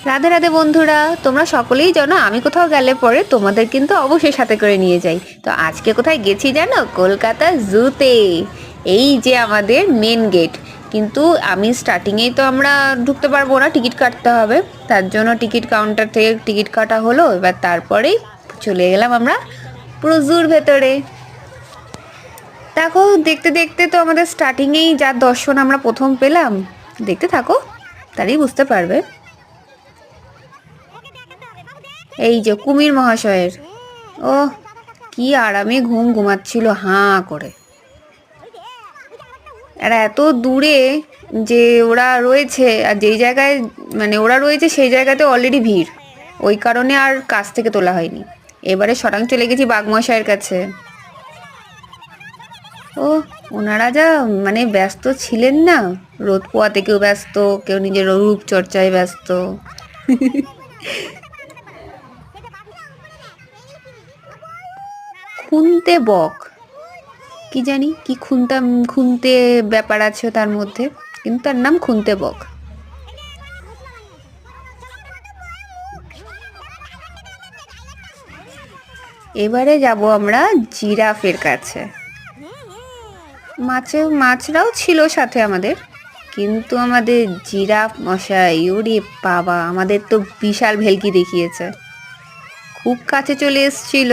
রাধে রাধে বন্ধুরা, তোমরা সকলেই জানো আমি কোথাও গেলে পরে তোমাদের কিন্তু অবশ্যই সাথে করে নিয়ে যাই। তো আজকে কোথায় গেছি জানো? কলকাতা জুতে। এই যে আমাদের মেন গেট। কিন্তু আমি স্টার্টিংয়েই তো আমরা ঢুকতে পারবো না, টিকিট কাটতে হবে। তার জন্য টিকিট কাউন্টার থেকে টিকিট কাটা হলো, এবার তারপরেই চলে গেলাম আমরা পুরো জুর ভেতরে। দেখো, দেখতে দেখতে তো আমাদের স্টার্টিংয়েই যার দর্শন আমরা প্রথম পেলাম। দেখতে থাকো, তারই বুঝতে পারবে। এই যে কুমির মহাশয়ের, ও কি আরামে ঘুম ঘুমাচ্ছিল হাঁ করে। আর এত দূরে যে ওরা রয়েছে, আর যেই জায়গায় মানে ওরা রয়েছে সেই জায়গাতে অলরেডি ভিড়, ওই কারণে আর কাছ থেকে তোলা হয়নি। এবারে সরাং চলে গেছি বাঘমশাইয়ের কাছে। ও, ওনারা যা মানে ব্যস্ত ছিলেন না, রোদ পোয়াতে কেউ ব্যস্ত, কেউ নিজের রূপ চর্চায় ব্যস্ত। খুনতে বক, কি জানি কি খুনতা খুনতে ব্যাপার আছে তার মধ্যে, কিন্তু তার নাম খুনতে বক। এবারে যাব আমরা জিরাফের কাছে। মাছরাও ছিল সাথে আমাদের, কিন্তু আমাদের জিরাফ মশাই, ওরে বাবা, আমাদের তো বিশাল ভেলকি দেখিয়েছে, খুব কাছে চলে এসছিল।